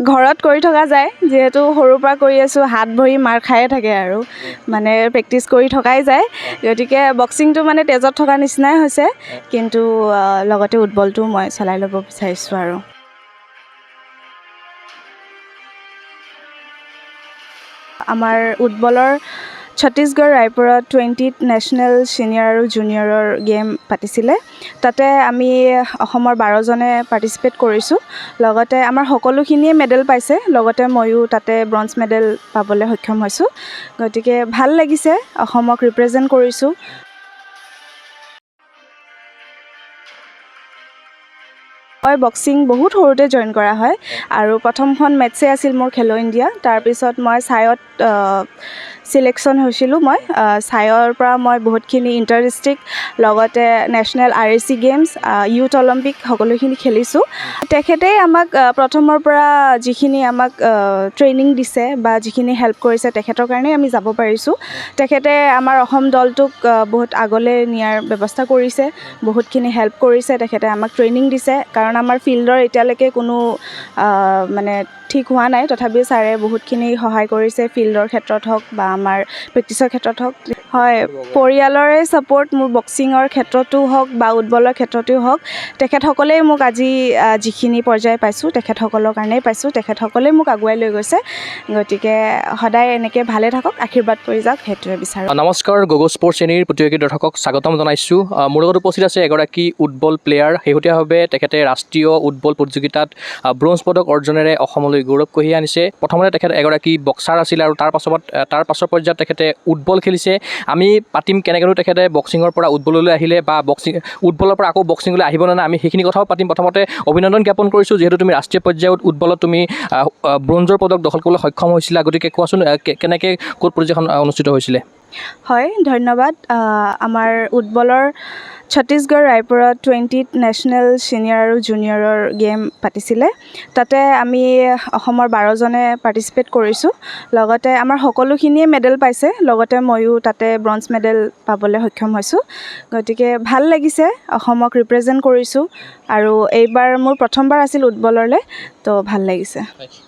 ঘৰত কৰি থকা যায়, যিহেতু সৰুৰ পৰা কৰি আছোঁ, হাত ভৰি মাৰ খায়ে থাকে আৰু মানে প্ৰেক্টিচ কৰি থকাই যায়। গতিকে বক্সিংটো মানে তেজত থকা নিচিনাই হৈছে, কিন্তু লগতে উৎবলটো মই চলাই ল'ব বিচাৰিছোঁ আৰু। আমাৰ উৎবলৰ ছত্তীশগড় ৰায়পুৰত 20th নেশ্যনেল ছিনিয়ৰ আৰু জুনিয়ৰৰ গেম পাতিছিলে। তাতে আমি অসমৰ 12জনে পাৰ্টিচিপেট কৰিছোঁ। লগতে আমাৰ সকলোখিনিয়ে মেডেল পাইছে, লগতে ময়ো তাতে ব্ৰঞ্জ মেডেল পাবলৈ সক্ষম হৈছোঁ। গতিকে ভাল লাগিছে, অসমক ৰিপ্ৰেজেণ্ট কৰিছোঁ। মই বক্সিং বহুত সৰুতে জইন কৰা হয় আৰু প্ৰথমখন মেটচে আছিল মোৰ খেলো ইণ্ডিয়া। তাৰপিছত মই ছাইত ছিলেকশ্যন হৈছিলোঁ। মই ছাইৰ পৰা মই বহুতখিনি ইণ্টাৰ ডিষ্ট্ৰিক্ট, লগতে national RAC games, youth Olympic সকলোখিনি খেলিছোঁ। তেখেতেই আমাক প্ৰথমৰ পৰা যিখিনি আমাক ট্ৰেইনিং দিছে বা যিখিনি হেল্প কৰিছে, তেখেতৰ কাৰণেই আমি যাব পাৰিছোঁ। তেখেতে আমাৰ অসম দলটোক বহুত আগলৈ নিয়াৰ ব্যৱস্থা কৰিছে, বহুতখিনি হেল্প কৰিছে। তেখেতে আমাক ট্ৰেইনিং দিছে, কাৰণ আমাৰ ফিল্ডৰ এতিয়ালৈকে কোনো মানে ঠিক হোৱা নাই, তথাপিও ছাৰে বহুতখিনি সহায় কৰিছে, ফিল্ডৰ ক্ষেত্ৰত হওক বা আমাৰ প্ৰেক্টিচৰ ক্ষেত্ৰত হওক। হয়, পৰিয়ালৰে ছাপোৰ্ট মোৰ বক্সিঙৰ ক্ষেত্ৰতো হওক বা উৎবলৰ ক্ষেত্ৰতো হওক, তেখেতসকলেই মোক আজি যিখিনি পৰ্যায় পাইছোঁ, তেখেতসকলৰ কাৰণেই পাইছোঁ। তেখেতসকলেই মোক আগুৱাই লৈ গৈছে। গতিকে সদায় এনেকৈ ভালে থাকক, আশীৰ্বাদ কৰি যাওক, সেইটোৱে বিচাৰোঁ। নমস্কাৰ, গগৈ স্পৰ্টছ শ্ৰেণীৰ প্ৰতিযোগী দৰ্শকক স্বাগতম জনাইছোঁ। মোৰ লগত উপস্থিত আছে এগৰাকী উৎবল প্লেয়াৰ। শেহতীয়াভাৱে তেখেতে ৰাষ্ট্ৰীয় উৎবল প্ৰতিযোগিতাত ব্ৰঞ্জ পদক অৰ্জনেৰে অসমলৈ গৌৰৱ কঢ়িয়াই আনিছে। প্ৰথমতে তেখেত এগৰাকী বক্সাৰ আছিল আৰু তাৰ পাছৰ পৰ্যায়ত তেখেতে উৎবল খেলিছে। আমি পাতিম কেনেকৈনো তেখেতে বক্সিঙৰ পৰা উৎবললৈ আহিলে বা উৎবলৰ পৰা আকৌ বক্সিঙলৈ আহিব নে নাই, আমি সেইখিনি কথাও পাতিম। প্ৰথমতে অভিনন্দন জ্ঞাপন কৰিছোঁ, যিহেতু তুমি ৰাষ্ট্ৰীয় পৰ্যায়ত উৎবলত তুমি ব্ৰঞ্জৰ পদক দখল কৰিবলৈ সক্ষম হৈছিলা। গতিকে কোৱাচোন কেনেকৈ ক'ত প্ৰতিযোগিতাখন অনুষ্ঠিত হৈছিলে? হয়, ধন্যবাদ। আমাৰ উৎবলৰ ছত্তীশগড় ৰায়পুৰত 20th নেশ্যনেল ছিনিয়ৰ আৰু জুনিয়ৰৰ গেম পাতিছিলে। তাতে আমি অসমৰ 12জনে পাৰ্টিচিপেট কৰিছোঁ। লগতে আমাৰ সকলোখিনিয়ে মেডেল পাইছে, লগতে ময়ো তাতে ব্ৰঞ্জ মেডেল পাবলৈ সক্ষম হৈছোঁ। গতিকে ভাল লাগিছে, অসমক ৰিপ্ৰেজেণ্ট কৰিছোঁ আৰু এইবাৰ মোৰ প্ৰথমবাৰ আছিল উৎবললৈ, তো ভাল লাগিছে।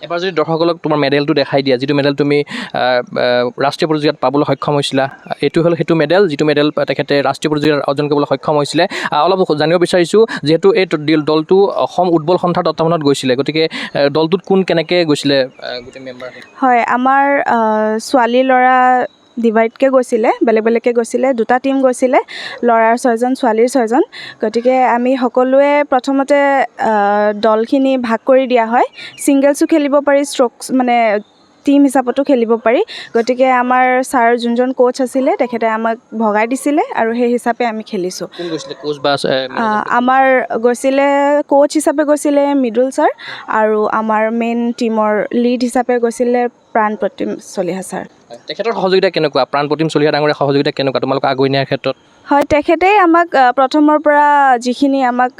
এবাৰ যদি দৰ্শকসকলক তোমাৰ মেডেলটো দেখাই দিয়া, যিটো মেডেল তুমি ৰাষ্ট্ৰীয় প্ৰতিযোগিতাত পাবলৈ সক্ষম হৈছিলা, এইটো হ'ল সেইটো মেডেল, যিটো মেডেল তেখেতে ৰাষ্ট্ৰীয় প্ৰতিযোগিতাত অৰ্জন কৰিবলৈ সক্ষম হৈছিলে। অলপ জানিব বিচাৰিছোঁ, যিহেতু এই দলটো অসম উৎবল সন্থাৰ তত্বাৱধানত গৈছিলে, গতিকে দলটোত কোন কেনেকৈ গৈছিলে গোটেই মেম্বাৰ? হয়, আমাৰ ছোৱালী ল'ৰা ডিভাইডকৈ গৈছিলে, বেলেগ বেলেগকৈ গৈছিলে। 2টা টীম গৈছিলে, ল'ৰাৰ 6জন, ছোৱালীৰ 6জন। গতিকে আমি সকলোৱে প্ৰথমতে দলখিনি ভাগ কৰি দিয়া হয়। ছিংগলছো খেলিব পাৰি, ষ্ট্ৰ'কছ মানে টীম হিচাপতো খেলিব পাৰি। গতিকে আমাৰ ছাৰ যোনজন কোচ আছিলে, তেখেতে আমাক ভগাই দিছিলে আৰু সেই হিচাপে আমি খেলিছোঁ। আমাৰ গৈছিলে কোচ হিচাপে গৈছিলে মৃদুল ছাৰ, আৰু আমাৰ মেইন টীমৰ লিড হিচাপে গৈছিলে প্ৰাণপ্ৰতিম চলিহা ছাৰ। তেখেতৰ সহযোগিতা কেনেকুৱা? প্ৰাণপ্ৰতিম চলিহা ডাঙৰীয়া সহযোগিতা কেনেকুৱা তোমালোক আগুৱাই নিয়াৰ ক্ষেত্ৰত? হয়, তেখেতেই আমাক প্ৰথমৰ পৰা যিখিনি আমাক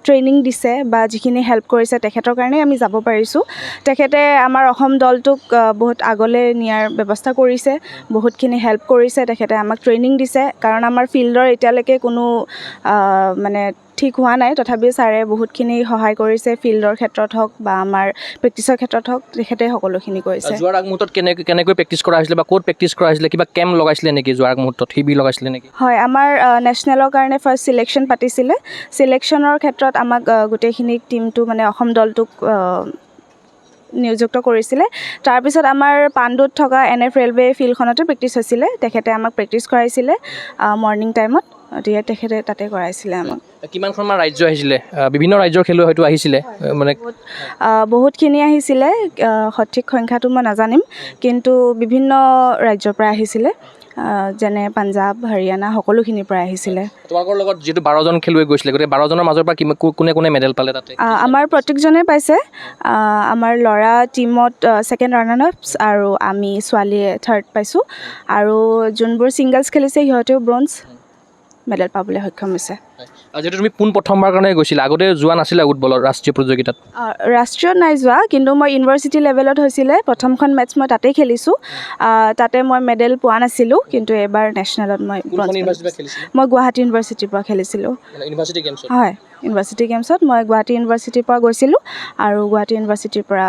ট্ৰেইনিং দিছে বা যিখিনি হেল্প কৰিছে, তেখেতৰ কাৰণেই আমি যাব পাৰিছোঁ। তেখেতে আমাৰ অসম দলটোক বহুত আগলৈ নিয়াৰ ব্যৱস্থা কৰিছে, বহুতখিনি হেল্প কৰিছে। তেখেতে আমাক ট্ৰেইনিং দিছে, কাৰণ আমাৰ ফিল্ডৰ এতিয়ালৈকে কোনো মানে ঠিক হোৱা নাই, তথাপিও ছাৰে বহুতখিনি সহায় কৰিছে, ফিল্ডৰ ক্ষেত্ৰত হওক বা আমাৰ প্ৰেক্টিচৰ ক্ষেত্ৰত হওক, তেখেতে সকলোখিনি কৰিছে। যোৱাৰ আগমুহূৰ্তত কেনেকৈ প্ৰেক্টিচ কৰা হৈছিলে বা ক'ত প্ৰেক্টিচ কৰা হৈছিলে? কিবা কেম্প লগাইছিলে নেকি যোৱাৰ আগমুহূৰ্তত? শিবিৰ লগাইছিলে নেকি? হয়, আমাৰ নেশ্যনেলৰ কাৰণে ফাৰ্ষ্ট ছিলেকশ্যন পাতিছিলে। ছিলেকশ্যনৰ ক্ষেত্ৰত আমাক গোটেইখিনি টীমটো মানে অসম দলটোক নিযুক্ত কৰিছিলে। তাৰপিছত আমাৰ পাণ্ডুত থকা NF ৰেলৱে ফিল্ডখনতে প্ৰেক্টিচ হৈছিলে। তেখেতে আমাক প্ৰেক্টিচ কৰাইছিলে মৰ্ণিং টাইমত, গতিকে তেখেতে তাতে কৰাইছিলে আমাক। কিমানখনমান ৰাজ্য আহিছিলে? বিভিন্ন ৰাজ্যৰ খেলুৱৈ হয়তো আহিছিলে, মানে বহুতখিনি আহিছিলে, সঠিক সংখ্যাটো মই নাজানিম, কিন্তু বিভিন্ন ৰাজ্যৰ পৰা আহিছিলে, যেনে পাঞ্জাৱ, হাৰিয়ানা, সকলোখিনিৰ পৰা আহিছিলে। তোমালোকৰ লগত যিহেতু 12জন খেলুৱৈ গৈছিলে, গতিকে 12জনৰ মাজৰ পৰা কোনে কোনে মেডেল পালে তাতে? আমাৰ প্ৰত্যেকজনে পাইছে। আমাৰ ল'ৰা টীমত 2nd ৰানাৰ আপ আৰু আমি ছোৱালীয়ে 3rd পাইছোঁ, আৰু যোনবোৰ ছিংগলছ খেলিছে সিহঁতেও ব্ৰঞ্জ মেডেল পাবলৈ সক্ষম হৈছে। যিহেতু তুমি প্ৰথমবাৰ কাৰণে গৈছিলা, আগতে যোৱা নাছিলা উৎবলৰ ৰাষ্ট্ৰীয় প্ৰতিযোগিতাত? ৰাষ্ট্ৰীয়ত নাই যোৱা, কিন্তু মই ইউনিভাৰ্চিটি লেভেলত হৈছিলে প্ৰথমখন মেটচ, মই তাতেই খেলিছোঁ। তাতে মই মেডেল পোৱা নাছিলোঁ, কিন্তু এবাৰ নেশ্যনেলত মই গুৱাহাটী ইউনিভাৰ্চিটিৰ পৰা খেলিছিলোঁ। হয়, ইউনিভাৰ্চিটি গেমছত মই গুৱাহাটী ইউনিভাৰ্চিটিৰ পৰা গৈছিলোঁ আৰু গুৱাহাটী ইউনিভাৰ্চিটিৰ পৰা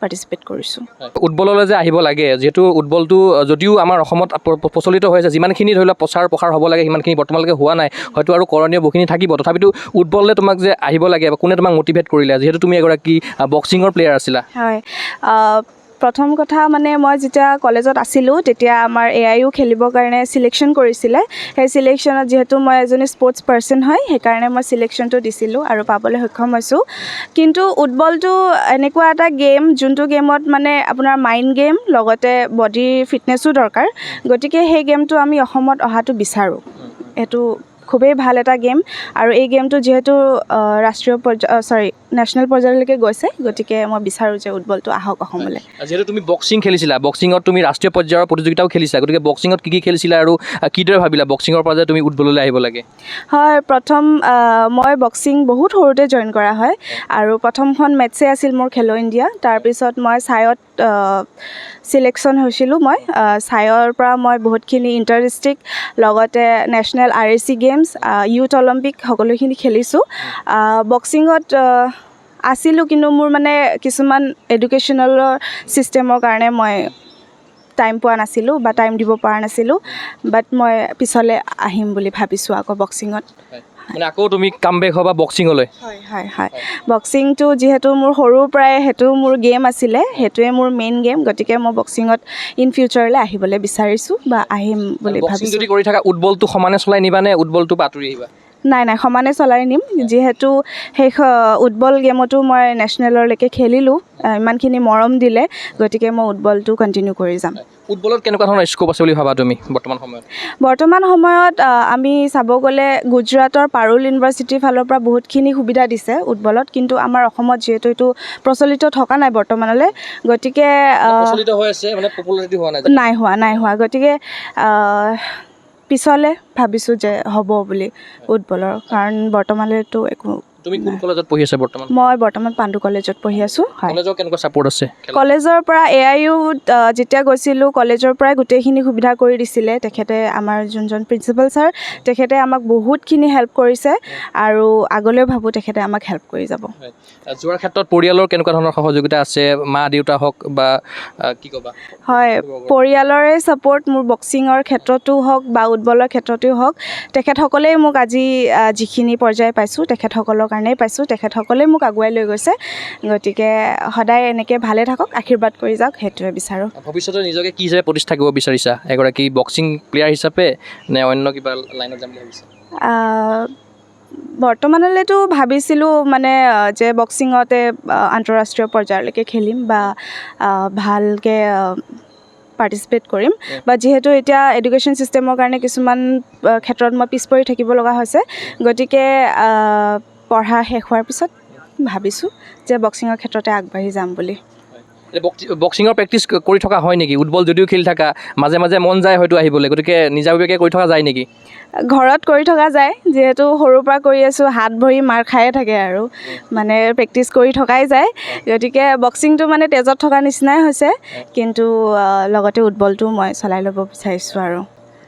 পাৰ্টিচিপেট কৰিছোঁ। উৎবললৈ যে আহিব লাগে, যিহেতু উৎবলটো যদিও আমাৰ অসমত প্ৰচলিত হৈ আছে, যিমানখিনি ধৰি লওক প্ৰচাৰ প্ৰসাৰ হ'ব লাগে সিমানখিনি বৰ্তমানলৈকে হোৱা নাই, হয়তো আৰু কৰণীয় বহুখিনি থাকিব, তথাপিতো উৎবললৈ তোমাক যে আহিব লাগে বা কোনে তোমাক মটিভেট কৰিলে, যিহেতু তুমি এগৰাকী বক্সিঙৰ প্লেয়াৰ আছিলা? হয়, প্ৰথম কথা মানে মই যেতিয়া কলেজত আছিলোঁ তেতিয়া আমাৰ AIU খেলিবৰ কাৰণে চিলেকশ্যন কৰিছিলে। সেই চিলেকশ্যনত যিহেতু মই এজনী স্পৰ্টছ পাৰ্চন হয়, সেইকাৰণে মই চিলেকশ্যনটো দিছিলোঁ আৰু পাবলৈ সক্ষম হৈছোঁ। কিন্তু উৎবলটো এনেকুৱা এটা গেম যোনটো গেমত মানে আপোনাৰ মাইণ্ড গেম লগতে বডি ফিটনেছো দৰকাৰ, গতিকে সেই গেমটো আমি অসমত অহাটো বিচাৰোঁ। এইটো খুবেই ভাল এটা গেম আৰু এই গেমটো যিহেতু নেশ্যনেল পৰ্যায়লৈকে গৈছে, গতিকে মই বিচাৰোঁ যে উৎবলটো আহক অসমলৈ। যিহেতু তুমি বক্সিং খেলিছিলা, বক্সিঙত তুমি ৰাষ্ট্ৰীয় পৰ্যায়ৰ প্ৰতিযোগিতাও খেলিছা, গতিকে বক্সিঙত কি খেলিছিলা আৰু কিদৰে ভাবিলা বক্সিঙৰ পৰা যে তুমি উৎবললৈ আহিব লাগে? হয়, প্ৰথম মই বক্সিং বহুত সৰুতে জইন কৰা হয় আৰু প্ৰথমখন মেটছে আছিল মোৰ খেলো ইণ্ডিয়া। তাৰপিছত মই ছাইত চিলেকশ্যন হৈছিলোঁ। ছাইৰ পৰা মই বহুতখিনি ইণ্টাৰ ডিষ্ট্ৰিক্ট লগতে national RAC games, youth Olympic সকলোখিনি খেলিছোঁ। বক্সিঙত আছিলোঁ, কিন্তু মোৰ মানে কিছুমান এডুকেশ্যনেলৰ ছিষ্টেমৰ কাৰণে মই টাইম পোৱা নাছিলোঁ বা টাইম দিব পৰা নাছিলোঁ, বাট মই পিছলৈ আহিম বুলি ভাবিছোঁ আকৌ বক্সিঙত। মানে আকৌ তুমি কামবেক হ'বা বক্সিঙলৈ? হয়। বক্সিংটো যিহেতু মোৰ সৰুৰ পৰাই সেইটো মোৰ গেম আছিলে, সেইটোৱে মোৰ মেইন গেম, গতিকে মই বক্সিঙত ইন ফিউচাৰলৈ আহিবলৈ বিচাৰিছোঁ বা আহিম বুলি বক্সিং ভাবিছোঁ। যদি কৰি থাকা উৎবলটো সমানে চলাই নিবা নে উৎবলটো পৰা আঁতৰি আহিবা? নাই, সমানে চলাই নিম, যিহেতু সেই উৎবল গেমতো মই নেশ্যনেললৈকে খেলিলোঁ, ইমানখিনি মৰম দিলে, গতিকে মই উৎবলটো কণ্টিনিউ কৰি যাম। উৎবলত কেনেকুৱা ধৰণৰ স্ক'প আছে বুলি ভাবা তুমি বৰ্তমান সময়ত? বৰ্তমান সময়ত আমি চাব গ'লে গুজৰাটৰ পাৰুল ইউনিভাৰ্চিটিৰ ফালৰ পৰা বহুতখিনি সুবিধা দিছে উৎবলত, কিন্তু আমাৰ অসমত যিহেতু এইটো প্ৰচলিত থকা নাই বৰ্তমানলৈ, গতিকে প্ৰচলিত হৈ আছে, মানে পপুলাৰিটি হোৱা নাই হোৱা, গতিকে পিছলৈ ভাবিছোঁ যে হ'ব বুলি উৎবলৰ, কাৰণ বৰ্তমানলৈতো একো। তুমি কোন কলেজত পঢ়ি আছা বৰ্তমান? মই বৰ্তমান পাণ্ডু কলেজত পঢ়ি আছোঁ। হয়, কলেজৰ কেনেকুৱা ছাপোৰ্ট আছে? কলেজৰ পৰা AIU যেতিয়া গৈছিলোঁ, কলেজৰ পৰাই গোটেইখিনি সুবিধা কৰি দিছিলে তেখেতে। আমাৰ যোনজন প্ৰিন্সিপাল ছাৰ, তেখেতে আমাক বহুতখিনি হেল্প কৰিছে আৰু আগলৈও ভাবোঁ তেখেতে আমাক হেল্প কৰি যাব। যোৱাৰ ক্ষেত্ৰত পৰিয়ালৰ কেনেকুৱা ধৰণৰ সহযোগিতা আছে, মা দেউতা হওক বা কি ক'বা? হয়, পৰিয়ালৰে ছাপোৰ্ট মোৰ বক্সিঙৰ ক্ষেত্ৰতো হওক বা উৎবলৰ ক্ষেত্ৰতো হওক, তেখেতসকলেই মোক আজি যিখিনি পৰ্যায় পাইছোঁ তেখেতসকলৰ কাৰণেই পাইছোঁ, তেখেতসকলেই মোক আগুৱাই লৈ গৈছে, গতিকে সদায় এনেকৈ ভালে থাকক, আশীৰ্বাদ কৰি যাওক, সেইটোৱে বিচাৰোঁ। ভৱিষ্যতে নিজকে কি হিচাপে প্ৰতিষ্ঠা কৰিব বিচাৰিছা? এগৰাকী বক্সিং প্লেয়াৰ হিচাপে নে অন্য কিবা লাইনত যাম বুলি ভাবিছা? বৰ্তমানলৈতো ভাবিছিলোঁ মানে যে বক্সিঙতে আন্তঃৰাষ্ট্ৰীয় পৰ্যায়লৈকে খেলিম বা ভালকৈ পাৰ্টিচিপেট কৰিম, বা যিহেতু এতিয়া এডুকেশ্যন ছিষ্টেমৰ কাৰণে কিছুমান ক্ষেত্ৰত মই পিছ পৰি থাকিব লগা হৈছে, গতিকে পঢ়া শেষ হোৱাৰ পিছত ভাবিছোঁ যে বক্সিঙৰ ক্ষেত্ৰতে আগবাঢ়ি যাম বুলি। বক্সিঙৰ প্ৰেক্টিচ কৰি থকা হয় নেকি? উৎবল যদিও খেলি থাকা, মাজে মাজে মন যায় হয়তো আহিবলৈ, গতিকে নিজাববীয়াকৈ কৰি থকা যায় নেকি? ঘৰত কৰি থকা যায়, যিহেতু সৰুৰ পৰা কৰি আছোঁ, হাত ভৰি মাৰ খায়ে থাকে আৰু মানে প্ৰেক্টিচ কৰি থকাই যায়, গতিকে বক্সিংটো মানে তেজত থকা নিচিনাই হৈছে, কিন্তু লগতে উৎবলটো মই চলাই ল'ব বিচাৰিছোঁ। আৰু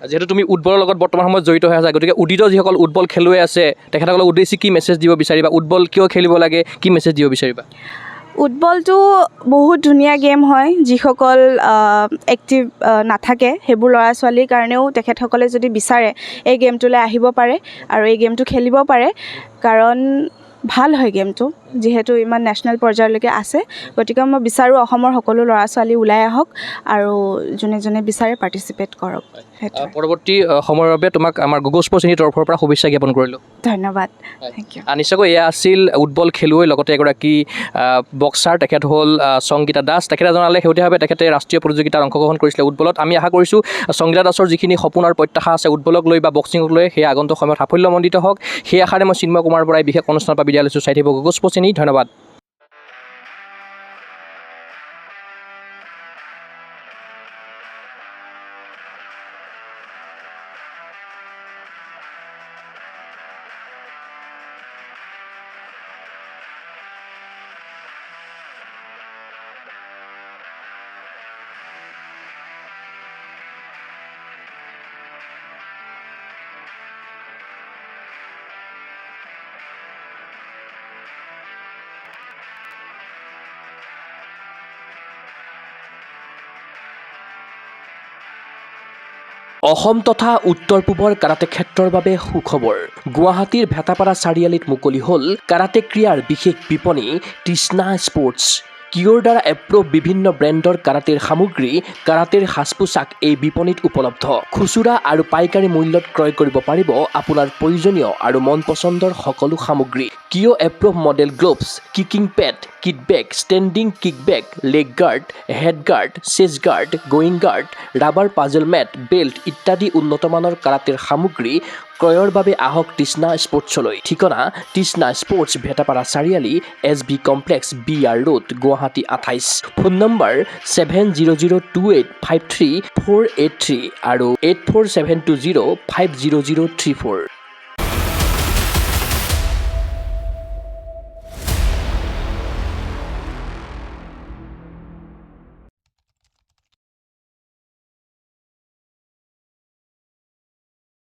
যিহেতু তুমি উৎবলৰ লগত বৰ্তমান সময়ত জড়িত হৈ আছা, গতিকে উদিত যিসকল উৎবল খেলুৱৈ আছে তেখেতসকলক উদ্দেশ্যি কি মেছেজ দিব বিচাৰিবা? উৎবল কিয় খেলিব লাগে, কি মেছেজ দিব বিচাৰিবা? উৎবলটো বহুত ধুনীয়া গেম হয়, যিসকল এক্টিভ নাথাকে সেইবোৰ ল'ৰা ছোৱালীৰ কাৰণেও তেখেতসকলে যদি বিচাৰে এই গেমটোলৈ আহিব পাৰে আৰু এই গেমটো খেলিব পাৰে, কাৰণ ভাল হয় গেমটো, যিহেতু ইমান নেশ্যনেল পৰ্যায়লৈকে আছে, গতিকে মই বিচাৰোঁ অসমৰ সকলো ল'ৰা ছোৱালী ওলাই আহক আৰু যোনে যোনে বিচাৰে পাৰ্টিচিপেট কৰক। পৰৱৰ্তী সময়ৰ বাবে তোমাক আমাৰ গুগল স্পৰ্টছ চেনেলৰ তৰফৰ পৰা শুভেচ্ছা জ্ঞাপন কৰিলোঁ। ধন্যবাদ, থেংক ইউ। নিশ্চয়কৈ এয়া আছিল উৎবল খেলুৱৈ, লগতে এগৰাকী বক্সাৰ, তেখেত হ'ল সংগীতা দাস। তেখেতে জনালে শেহতীয়াভাৱে তেখেতে ৰাষ্ট্ৰীয় প্ৰতিযোগিতাত অংশগ্ৰহণ কৰিছিলে উৎবলত। আমি আশা কৰিছোঁ সংগীতা দাসৰ যিখিনি সপোন আৰু প্ৰত্যাশা আছে উৎবলক লৈ বা বক্সিঙক লৈ, সেই আগন্তুক সময়ত সাফল্যমণ্ডিত হওক, সেই আশাৰে মই চিন্ময় কুমাৰৰ পৰা বিশেষ অনুষ্ঠানৰ পৰা বিদায় লৈছোঁ। চাই থাকিব গুগল স্পৰ্টছ চেনেল। ধন্যবাদ। অসম তথা উত্তৰ পূবৰ কাৰাটে ক্ষেত্ৰৰ বাবে সুখবৰ। গুৱাহাটীৰ ভেটাপাৰা চাৰিআলিত মুকলি হ'ল কাৰাটে ক্ৰীড়াৰ বিশেষ বিপণী তৃষ্ণা স্পৰ্টছ। কিয়ৰ দ্বাৰা এপ্ৰুভ বিভিন্ন ব্ৰেণ্ডৰ কাৰাটেৰ সামগ্ৰী, কাৰাটেৰ সাজ পোছাক এই বিপণীত উপলব্ধ। খুচুৰা আৰু পাইকাৰী মূল্যত ক্ৰয় কৰিব পাৰিব আপোনাৰ প্ৰয়োজনীয় আৰু মন পচন্দৰ সকলো সামগ্ৰী। কিয় approve model gloves, kicking pad, kit bag, standing kick bag, leg guard, head guard, chest guard, groin guard, rubber puzzle mat, belt ইত্যাদি উন্নতমানৰ কাৰাটেৰ সামগ্ৰী ক্ৰয়ৰ বাবে আহক তৃষ্ণা স্পৰ্টছলৈ। ঠিকনা তৃষ্ণা স্পৰ্টছ, ভেটাপাৰা চাৰিআলি, SB complex, BR road, Guwahati 28। Phone number 7002853483 আৰু 84720500034।